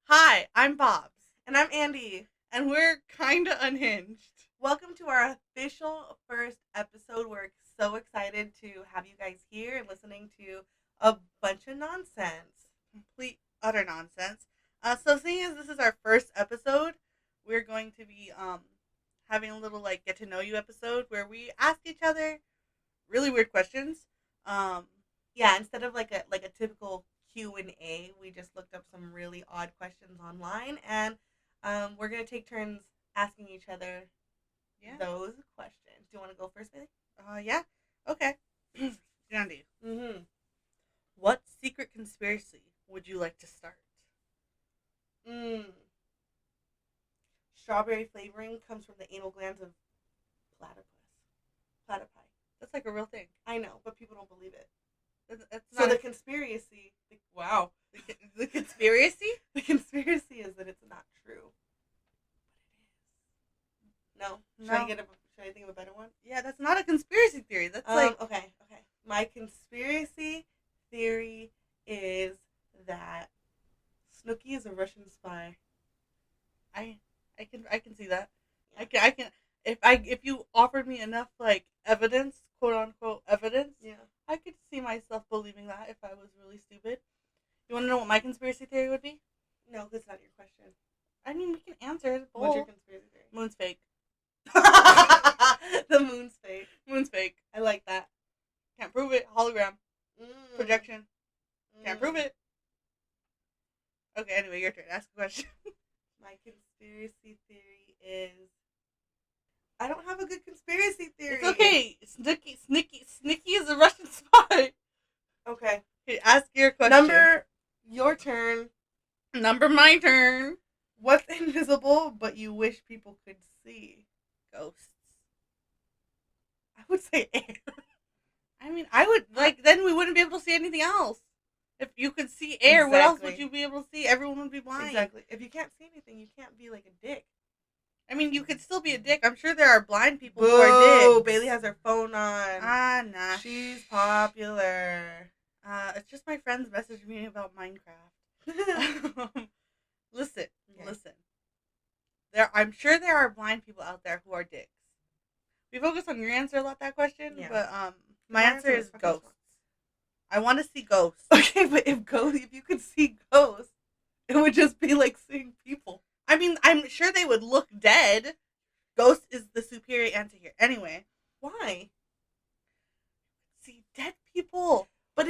Hi, I'm Bobbs, And I'm Andie. and we're kinda unhinged. Welcome to our official first episode. We're so excited to have you guys here and listening to a bunch of nonsense. Complete, utter nonsense. So seeing as this is our first episode, we're going to be having a little get to know you episode where we ask each other really weird questions. Um, Yeah, instead of like a typical Q&A, we just looked up some really odd questions online, and we're gonna take turns asking each other yeah. those questions. Do you want to go first, Bailey? Yeah. Okay. Andy, Mm-hmm. what secret conspiracy would you like to start? Mm. Strawberry flavoring comes from the anal glands of platypus. Platypi. That's like a real thing. I know, but people don't believe it. That's So not the conspiracy, wow, the conspiracy. the conspiracy is that it's not true. No, should I No. should I think of a better one? Yeah, that's not a conspiracy theory. That's like Okay. My conspiracy theory is that Snooki is a Russian spy. I can see that. I can if you offered me enough evidence, quote unquote evidence, Yeah. I could see myself believing that if I was really stupid. You want to know what my conspiracy theory would be? No, that's not your question. I mean, we can answer it. What's your Both. conspiracy theory? Moon's fake. The moon's fake. Moon's fake. I like that. Can't prove it. Hologram. Mm. Projection. Can't Mm. prove it. Okay, anyway, your turn. Ask a question. My conspiracy theory is I don't have a good conspiracy theory. It's okay. Snicky is a Russian spy. Okay. Okay, ask your question. Your turn. Number my turn. What's invisible but you wish people could see? Ghosts. I would say air. I mean, I would then we wouldn't be able to see anything else. If you could see air, what else would Exactly. you be able to see? Everyone would be blind. Exactly. If you can't see anything, you can't be like a dick. I mean, you could still be a dick. I'm sure there are blind people Boo! who are dicks. Bailey has her phone on. Nah. She's popular. It's just my friends messaged me about Minecraft. Listen. I'm sure there are blind people out there who are dicks. We focus on your answer a lot, that question, Yeah. but my answer is fucking ghosts. fun. I want to see ghosts. Okay, but if you could see ghosts, it would just be like seeing people. I mean, I'm sure they would look dead. Ghost is the superior answer here. Anyway, Why? see dead people. But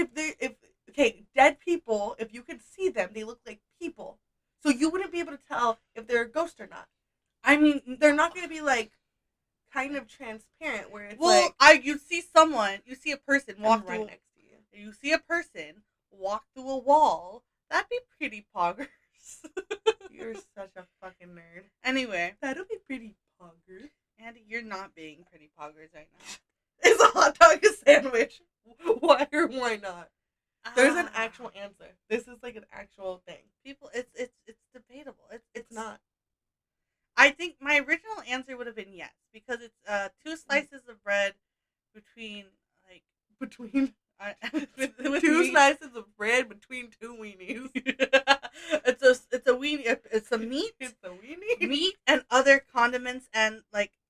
dead people, if you could see them, they look like people. So you wouldn't be able to tell if they're a ghost or not. I mean, They're not going to be like kind of transparent where it's you see a person walk right through. next to you. You see a person walk through a wall. That'd be pretty poggers. You're such a fucking nerd. Anyway, That'll be pretty poggers. Andy, you're not being pretty poggers right now. Is a hot dog a sandwich? Why or why not? There's an Ah. actual answer. This is like an actual thing. People. It's debatable. It's not. I think my original answer would have been yes, because it's two slices of bread between Between with two meat. slices of bread between two weenies. it's a weenie. It's a meat, It's a weenie. meat and other condiments and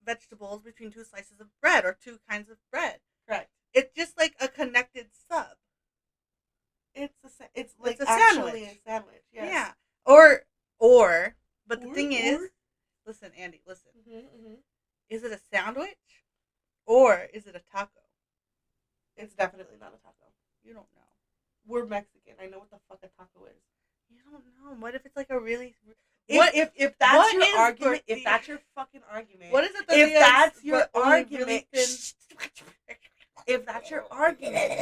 vegetables between two slices of bread or two kinds of bread. Correct. It's just like a connected sub. It's like a actually sandwich. a sandwich. Yes. Yeah. Or. But the thing is, or- listen, Andy, listen. Mm-hmm. Is it a sandwich or is it a taco? It's definitely not a taco. You don't know. We're Mexican. I know what the fuck a taco is. You don't know. What if it's like a really If that's what your is argument, the- if that's your fucking argument, what is it? if that's your but only argument, really thin- if that's your argument,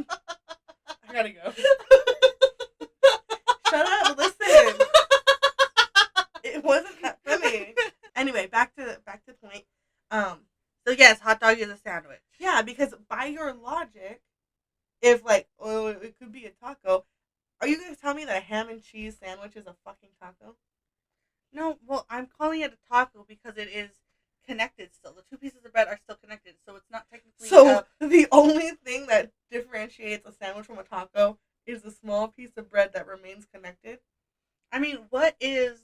I gotta go. Shut up! Listen, it wasn't that funny. Anyway, back to the point. So yes, hot dog is a sandwich. Yeah, because by your logic, if it could be a taco, are you gonna tell me that a ham and cheese sandwich is a fucking taco? No, well, I'm calling it a taco because it is connected still. The two pieces of bread are still connected, so it's not technically. So the only thing that differentiates a sandwich from a taco is a small piece of bread that remains connected. I mean, what is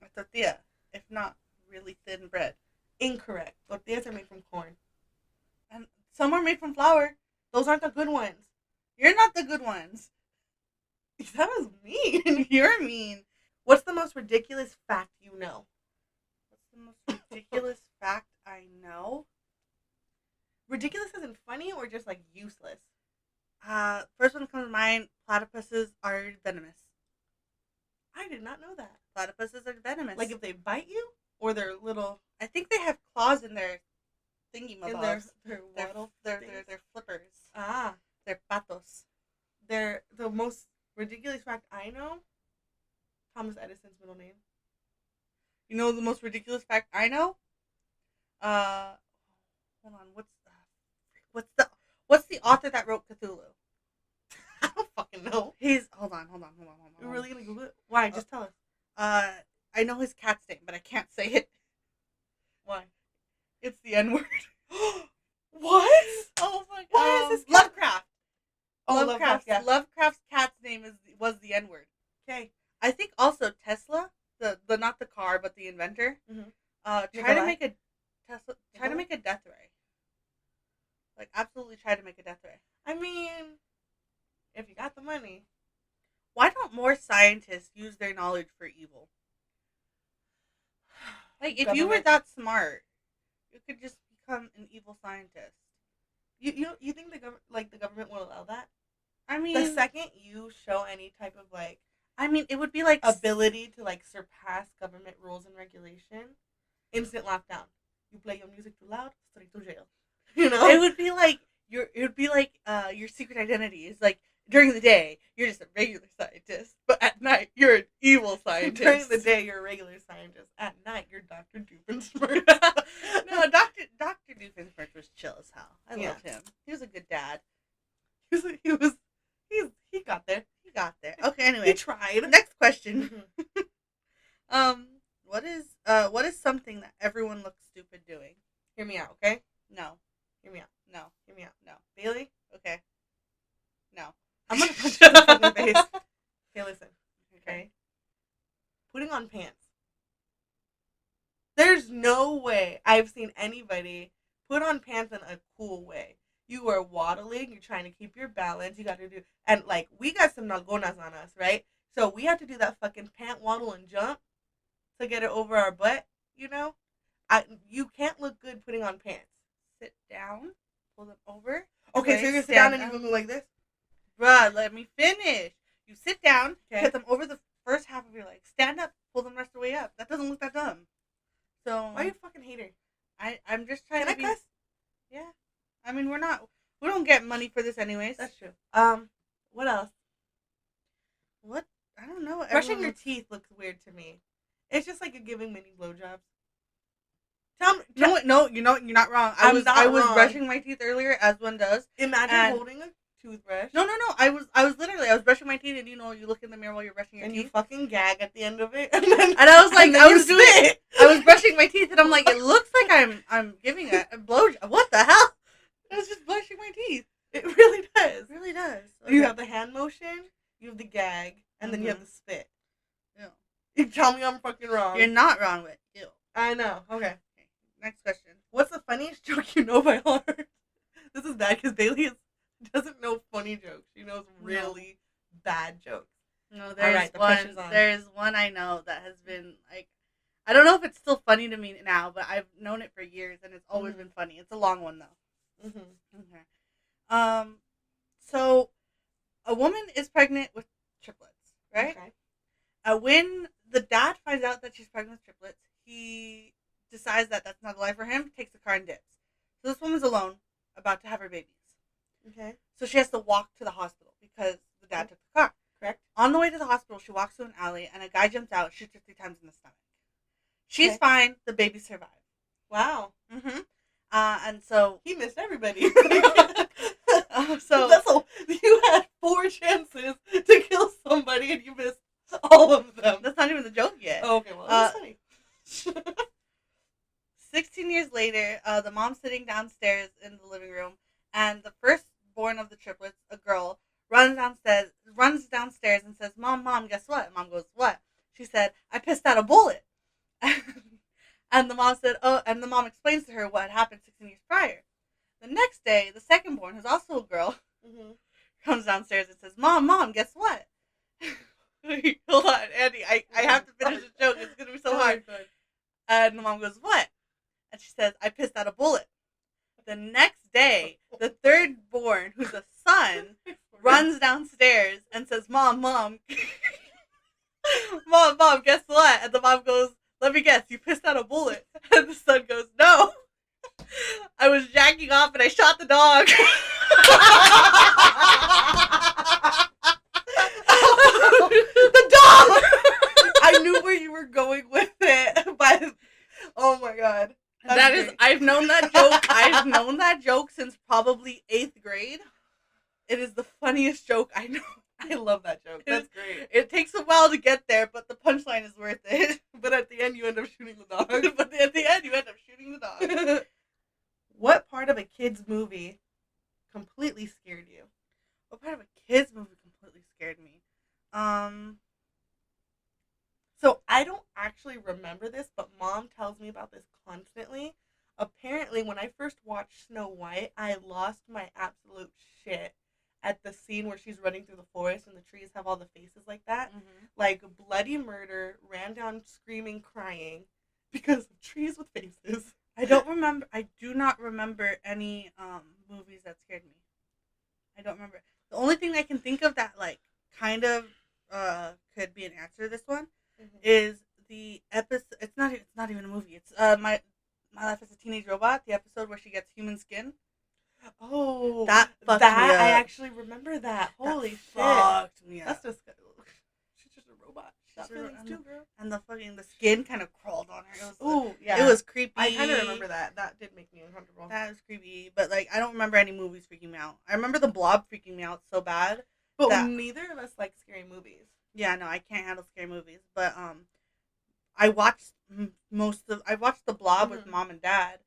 a tortilla if not really thin bread? Incorrect. Tortillas are made from corn. And some are made from flour. Those aren't the good ones. You're not the good ones. That was mean. You're mean. What's the most ridiculous fact you know? What's the most ridiculous fact I know? Ridiculous isn't funny or just like useless? First one comes to mind, platypuses are venomous. I did not know that. Platypuses are venomous. Like if they bite you? Or their little... I think they have claws in their thingy in mabobs. their Their flippers. Ah. They're patos. They're the most ridiculous fact I know. Thomas Edison's middle name. You know the most ridiculous fact I know? Hold on. What's the author that wrote Cthulhu? I don't fucking know. Hold on. You're really gonna Google it? Why? Just tell us. I know his cat's name, but I can't say it. Why? It's the N-word. What? Oh my god. Why is this Lovecraft. Oh, Lovecraft, yeah. Lovecraft's cat's name was the N-word. Okay. I think also Tesla, the not the car, but the inventor, try to make a death ray. Like, absolutely try to make a death ray. I mean, if you got the money. Why don't more scientists use their knowledge for evil? Like, if you were that smart, you could just become an evil scientist. You think the government will allow that? I mean, the second you show any type of like, I mean, it would be like ability to like surpass government rules and regulation, instant lockdown. You play your music too loud, straight to jail. You know, it would be like your secret identity is like during the day you're just a regular scientist, but at night you're an evil scientist. During the day you're a regular scientist. At night you're Dr. Doofenshmirtz. No, Dr. Doofenshmirtz was chill as hell. I loved him. He was a good dad. He got there. He got there. Okay, anyway. He tried. Next question. What is something that everyone looks stupid doing? Hear me out, okay? No. Hear me out. No. Hear me out. No. Bailey? Okay. No. I'm gonna punch you in the fucking face. Okay, listen. Okay? Putting on pants. There's no way I've seen anybody put on pants in a cool way. You are waddling, you're trying to keep your balance, you gotta do, and like, we got some nalgonas on us, right? So we have to do that fucking pant waddle and jump to get it over our butt, you know? You can't look good putting on pants. Sit down, pull them over. Okay, so you're gonna sit down and you're gonna go like this? Bruh, let me finish. You sit down, Okay. put them over the first half of your leg. Stand up, pull them the rest of the way up. That doesn't look that dumb. So Why are you a fucking hater? I'm just trying Can to I cuss? Yeah. I mean, we don't get money for this anyways. That's true. What else? What? I don't know. Brushing your teeth looks weird to me. It's just like you're giving mini blowjobs. Tell me. No, you're not wrong. I was wrong. brushing my teeth earlier, as one does. Imagine holding a toothbrush. No. I was brushing my teeth, and you look in the mirror while you're brushing your teeth, you fucking gag at the end of it, and I was like, I was brushing my teeth, and I'm like, it looks like I'm giving a blowjob. What the hell? I was just brushing my teeth. It really does. It really does. Okay. You have the hand motion, you have the gag, and then you have the spit. Ew. You tell me I'm fucking wrong. You're not wrong, but ew. I know. Okay. Next question. What's the funniest joke you know by heart? This is bad because Bailey doesn't know funny jokes. She knows really bad jokes. No, there's one I know that has been like, I don't know if it's still funny to me now, but I've known it for years and it's always been funny. It's a long one though. Okay. So a woman is pregnant with triplets, right? Okay. When the dad finds out that she's pregnant with triplets, he decides that that's not a life for him, takes the car and dips. So this woman's alone, about to have her babies. Okay. So she has to walk to the hospital because the dad took the car. Correct. On the way to the hospital, she walks to an alley and a guy jumps out, shoots her 3 times in the stomach. She's fine. The baby survived. Wow. And so he missed everybody. So you had 4 chances to kill somebody and you missed all of them. That's not even the joke yet. Oh, okay, well, that's funny. 16 years later, the mom's sitting downstairs in the living room, and the firstborn of the triplets, a girl, runs downstairs and says, Mom, guess what? And Mom goes, what? She said, I pissed out a bullet. And the mom said, oh, and the mom explains to her what had happened 16 years prior. The next day, the second born, who's also a girl, comes downstairs and says, Mom, guess what? Hold on, Andie, I have to finish the joke. It's going to be so hard. And the mom goes, what? And she says, I pissed out a bullet. The next day, the third born, who's a son, runs downstairs and says, Mom, guess what? And the mom goes, let me guess, you pissed out a bullet. And the son goes, no. I was jacking off and I shot the dog. The dog! I knew where you were going with it. But, oh my god. I've known that joke. I've known that joke since probably 8th grade. It is the funniest joke I know. I love that joke. That's great. It takes a while to get there, but the punchline is worth it. But at the end, you end up shooting the dog. What part of a kid's movie completely scared you? What part of a kid's movie completely scared me? So I don't actually remember this, but Mom tells me about this constantly. Apparently, when I first watched Snow White, I lost my absolute shit at the scene where she's running through the forest and the trees have all the faces like that. Mm-hmm. Like, bloody murder, ran down screaming, crying because of trees with faces. I do not remember any movies that scared me. I don't remember. The only thing I can think of that like kind of could be an answer to this one is the episode. It's not even a movie. It's my Life as a Teenage Robot. The episode where she gets human skin. Oh, that fucked me up. I actually remember that. Holy shit! Fucked me up. That's just she's just a robot. She's feelings too, girl. And the skin kind of crawled on her. It was creepy. I kind of remember that. That did make me uncomfortable. That was creepy, but like I don't remember any movies freaking me out. I remember the Blob freaking me out so bad. But neither of us like scary movies. Yeah, no, I can't handle scary movies. But I watched the Blob with Mom and Dad,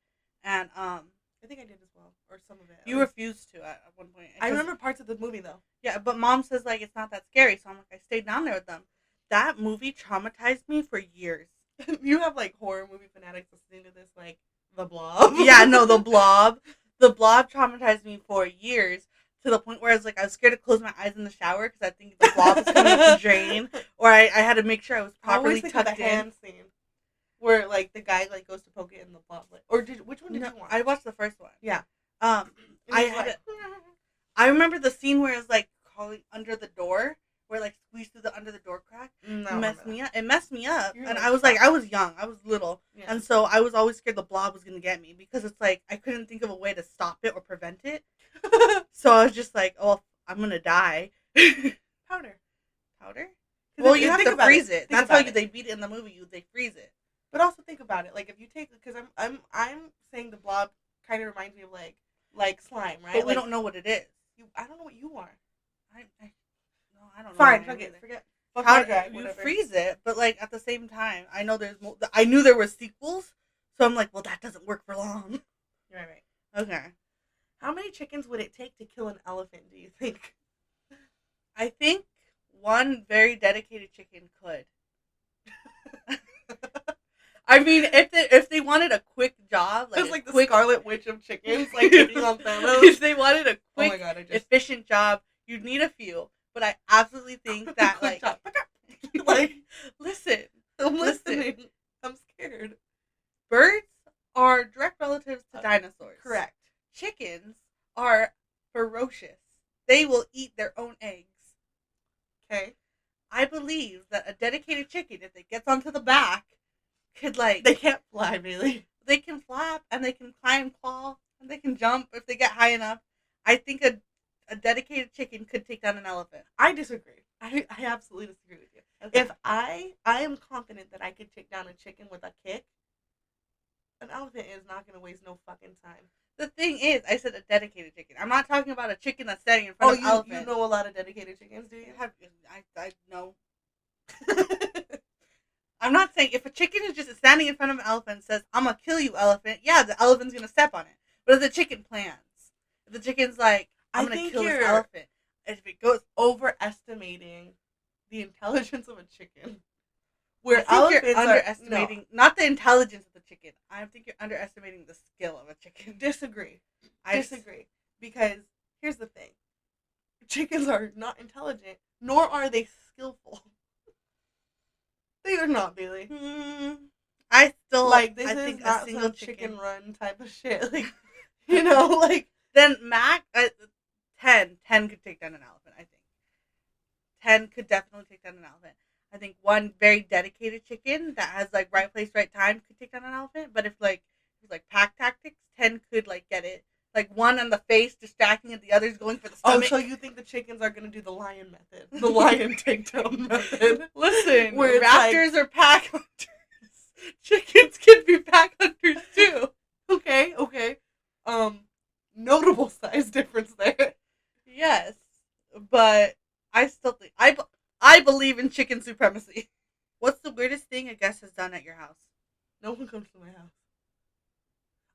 and I think I did as well, or some of it. You refused to at one point. I remember parts of the movie though. Yeah, but Mom says like it's not that scary, so I'm like I stayed down there with them. That movie traumatized me for years. You have like horror movie fanatics listening to this, like the Blob. Yeah, no, the Blob. The Blob traumatized me for years to the point where I was scared to close my eyes in the shower because I think the Blob was coming up the drain, or I had to make sure I was properly tucked the hand scene. Where like the guy like goes to poke it in the Blob, which one did you watch? I watched the first one. Yeah. I remember the scene where it was like crawling under the door, where like squeezed through under the door crack. It messed me up. It messed me up, and I was I was young, I was little, and so I was always scared the Blob was gonna get me because it's like I couldn't think of a way to stop it or prevent it. So I was just like, oh, I'm gonna die. Powder. Well, you have to freeze it. That's how they beat it in the movie. They freeze it. But also think about it. Like if you take, because I'm saying the Blob kind of reminds me of like slime, right? But we don't know what it is. I don't know what you are. I don't know. Fine, forget. You freeze it, but like at the same time, I know I knew there were sequels, so I'm like, well, that doesn't work for long. Right. Okay. How many chickens would it take to kill an elephant? Do you think? I think one very dedicated chicken could. I mean, if they wanted a quick job, it's like the Scarlet Witch of chickens, like taking on Thanos. If they wanted a quick, efficient job, you'd need a few. But I absolutely think that listen, I'm listening. I'm scared. Birds are direct relatives to dinosaurs. Correct. Chickens are ferocious. They will eat their own eggs. Okay. I believe that a dedicated chicken, if it gets onto the back, could they can't fly really. They can flap and they can climb, claw, and they can jump if they get high enough. I think a dedicated chicken could take down an elephant. I disagree. I absolutely disagree with you. Okay. If I am confident that I could take down a chicken with a kick, an elephant is not going to waste no fucking time. The thing is, I said a dedicated chicken. I'm not talking about a chicken that's standing in front of an elephant. You know a lot of dedicated chickens, do you? I know. I'm not saying if a chicken is just standing in front of an elephant and says, I'm going to kill you, elephant, yeah, the elephant's going to step on it. But if the chicken plans, if the chicken's like, I'm going to kill this elephant, if it goes overestimating the intelligence of a chicken. Where I think you're elephants underestimating not the intelligence of the chicken. I think you're underestimating the skill of a chicken. Disagree. Because here's the thing. Chickens are not intelligent, nor are they skillful. They are not, Bailey. I still like this I is think not a single some chicken run type of shit. Like, you know, like then Mac 10 could take down an elephant. I think 10 could definitely take down an elephant. I think one very dedicated chicken that has like right place, right time could take down an elephant. But if pack tactics, 10 could like get it. Like one on the face distracting and the others going for the stomach. Oh, so you think the chickens are gonna do the lion method? The lion takedown method. Listen, where raptors are pack hunters. Chickens can be pack hunters too. Okay. Notable size difference there. Yes. But I still think I believe in chicken supremacy. What's the weirdest thing a guest has done at your house? No one comes to my house.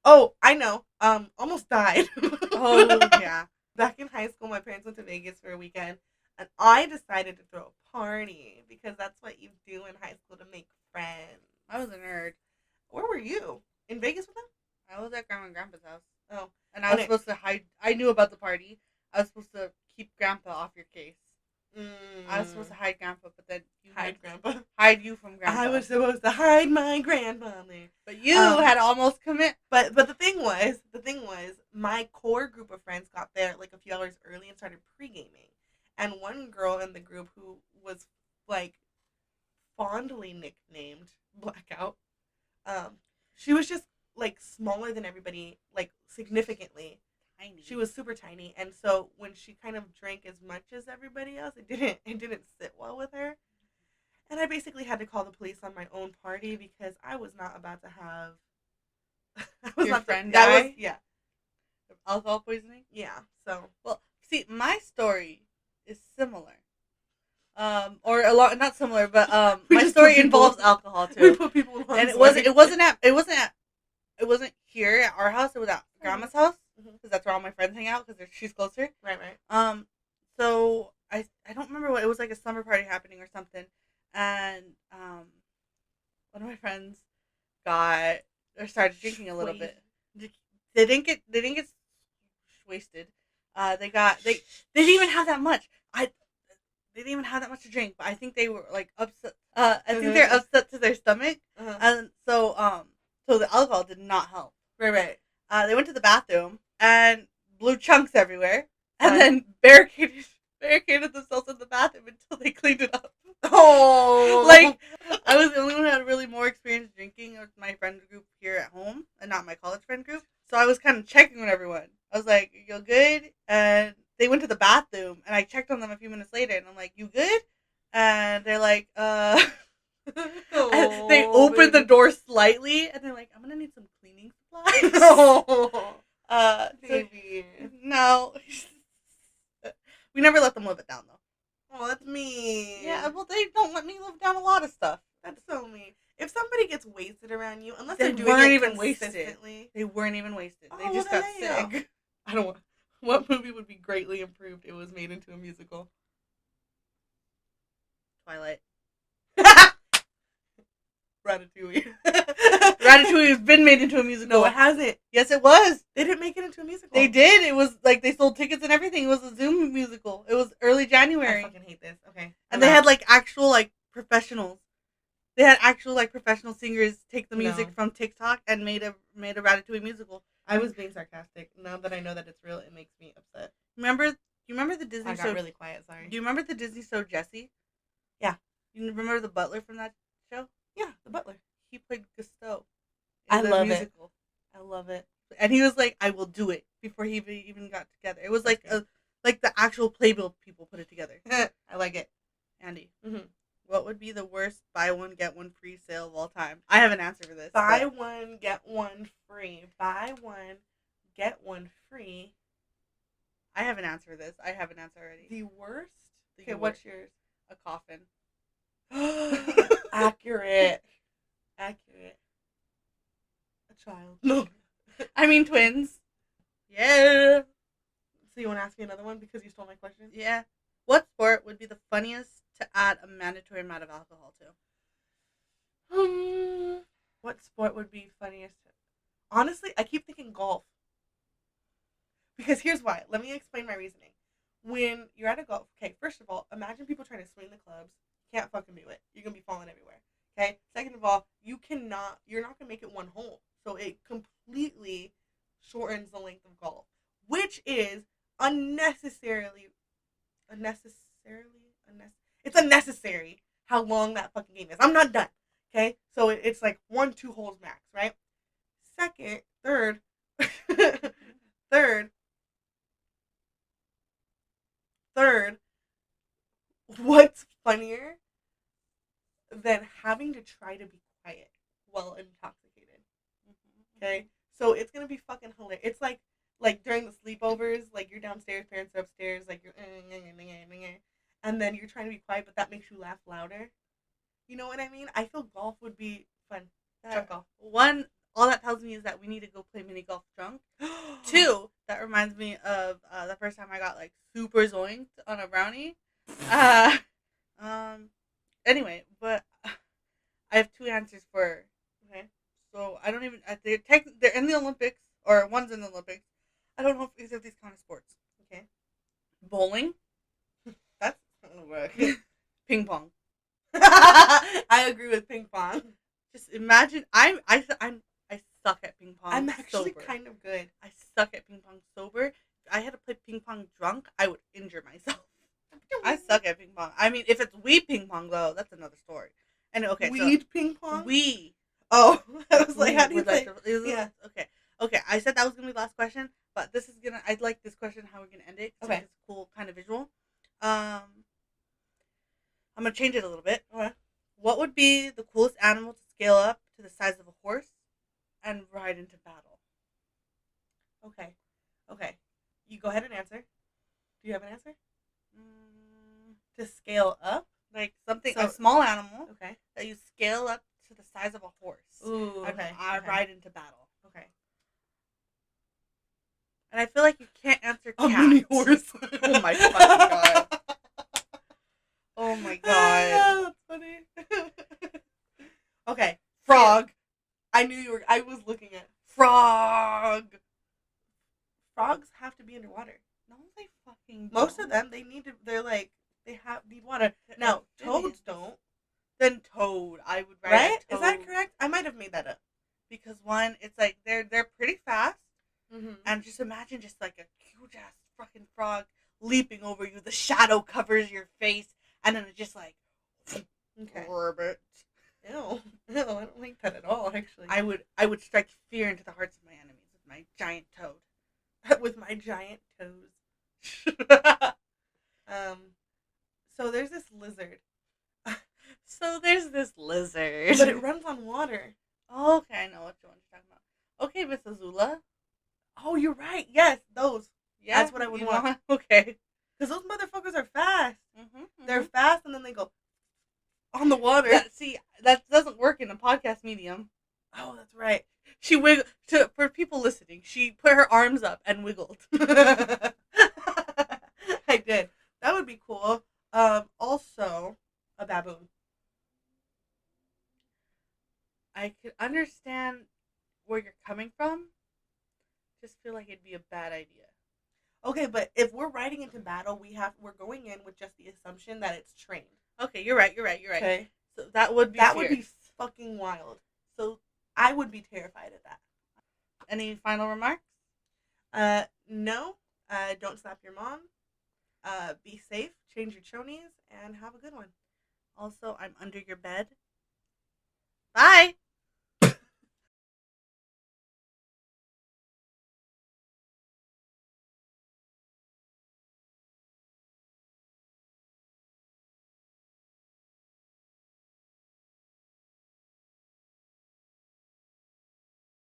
Oh, I know. Almost died. Oh, yeah. Back in high school, my parents went to Vegas for a weekend, and I decided to throw a party because that's what you do in high school to make friends. I was a nerd. Where were you? In Vegas with them? I was at Grandma and Grandpa's house. Oh. And I was supposed to hide. I knew about the party. I was supposed to keep Grandpa off your case. I was supposed to hide Grandpa, but then Grandpa. Hide you from Grandpa. I was supposed to hide my grandmother, but you had almost commit. But the thing was, my core group of friends got there like a few hours early and started pre-gaming, and one girl in the group who was like fondly nicknamed Blackout, she was just like smaller than everybody, like significantly. Tiny. She was super tiny, and so when she kind of drank as much as everybody else, it didn't sit well with her. And I basically had to call the police on my own party because I was not about to have your friend die. Yeah, alcohol poisoning. Yeah. So well, see, my story is similar. Or a lot, not similar, but my story involves alcohol too. We put people in harm's and way. it wasn't here at our house. It was at Grandma's house because that's where all my friends hang out because she's closer. Right. So I don't remember what it was, like a summer party happening or something, and one of my friends started drinking a little bit. They didn't get wasted. They didn't even have that much. They didn't even have that much to drink, but I think they were like upset. I think they're upset to their stomach, and so the alcohol did not help. Right. They went to the bathroom and blew chunks everywhere, and then barricaded themselves in the bathroom until they cleaned it up. Oh, like I was the only one who had really more experience drinking with my friend group here at home, and not my college friend group. So I was kind of checking on everyone. I was like, "You good?" And they went to the bathroom, and I checked on them a few minutes later, and I'm like, "You good?" And they're like, And they opened the door slightly, and they're like, "I'm gonna need some cleaning supplies." Baby. No. We never let them live it down, though. Oh, that's mean. Yeah, well, they don't let me live down a lot of stuff. That's so mean. If somebody gets wasted around you, unless they they're doing it consistently. Wasted. They weren't even wasted. Oh, they just got sick. I don't want. What movie would be greatly improved if it was made into a musical? Twilight. Ratatouille. Ratatouille has been made into a musical. No, it hasn't. Yes, it was. They didn't make it into a musical. They did. It was like they sold tickets and everything. It was a Zoom musical. It was early January. I fucking hate this. Okay. And they had like actual like professionals. They had actual like professional singers take the music from TikTok and made a Ratatouille musical. I was being sarcastic. Now that I know that it's real, it makes me upset. You remember the Disney show? I got really quiet. Sorry. Do you remember the Disney show Jessie? Yeah. You remember the butler from that show? Yeah, the butler. He played Gusteau. I love it. I love it. And he was like, "I will do it," before he even got together. It was like the actual Playbill people put it together. I like it. Andy, what would be the worst buy one get one free sale of all time? I have an answer for this. Buy one get one free. Buy one get one free. I have an answer for this. I have an answer already. The worst. Okay, what's yours? A coffin. Accurate. A child. No. I mean twins. Yeah. So you want to ask me another one because you stole my question? Yeah. What sport would be the funniest to add a mandatory amount of alcohol to? What sport would be funniest? Honestly, I keep thinking golf. Because here's why. Let me explain my reasoning. When you're at a golf, okay, first of all, imagine people trying to swing the clubs. You can't fucking do it. You're going to be falling everywhere. Okay? Second of all, you're not going to make it one hole. So it completely shortens the length of golf, which is it's unnecessary how long that fucking game is. I'm not done. Okay? So it's like 1-2 holes max, right? Third, what's funnier than having to try to be quiet while intoxicated? Okay? So it's going to be fucking hilarious. It's like during the sleepovers, like you're downstairs, parents are upstairs, like you're and then you're trying to be quiet, but that makes you laugh louder. You know what I mean? I feel golf would be fun. Drunk golf. One, all that tells me is that we need to go play mini golf drunk. Two, that reminds me of the first time I got like super zoinked on a brownie. Anyway, but I have two answers for. Okay, so I don't even. They're in the Olympics, or one's in the Olympics. I don't know if either of these kind of sports. Okay, bowling. That's ping pong. I agree with ping pong. Just imagine I suck at ping pong. I'm actually sober. kind of good. I suck at ping pong sober. If I had to play ping pong drunk, I would injure myself. I suck at ping pong. I mean, if it's weed ping pong though, that's another story. And okay, weed ping pong. Oh, I was like, how do you play? Yeah. Okay. I said that was gonna be the last question, but this is gonna. I'd like this question. How we're gonna end it? Okay. It's a cool kind of visual. I'm gonna change it a little bit. Okay. What would be the coolest animal to scale up to the size of a horse and ride into battle? Okay. You go ahead and answer. Do you have an answer? To scale up? Like something, a small animal. Okay. That you scale up to the size of a horse. Ooh, okay. And ride into battle. Okay. And I feel like you can't answer a mini horse. Oh my fucking god. Oh my god. That's funny. Okay. Frog. I knew you were. I was looking at frog. Frogs have to be underwater. No, they fucking don't. Most of them, they need to. They're like need water. Now toads don't. Then toad, I would ride. Right? A toad. Is that correct? I might have made that up. Because one, it's like they're pretty fast, mm-hmm. and just imagine just like a huge ass fucking frog leaping over you. The shadow covers your face, and then it's just like, orbit. Ew, I don't like that at all. Actually, I would strike fear into the hearts of my enemies with my giant toad. With my giant toes. So there's this lizard. But it runs on water. Oh, okay, I know what you're talking about. Okay, Miss Azula. Oh, you're right. Yes, those. Yeah, that's what I would want. Okay. Because those motherfuckers are fast. Mm-hmm. They're fast, and then they go on the water. That doesn't work in a podcast medium. Oh, that's right. She wiggled. For people listening, she put her arms up and wiggled. I did. That would be cool. Also, a baboon. I could understand where you're coming from. Just feel like it'd be a bad idea. Okay, but if we're riding into battle, we're going in with just the assumption that it's trained. Okay, you're right. Okay, so that would be fucking wild. So I would be terrified of that. Any final remarks? No. Don't slap your mom. Be safe. Change your chonies, and have a good one. Also, I'm under your bed. Bye.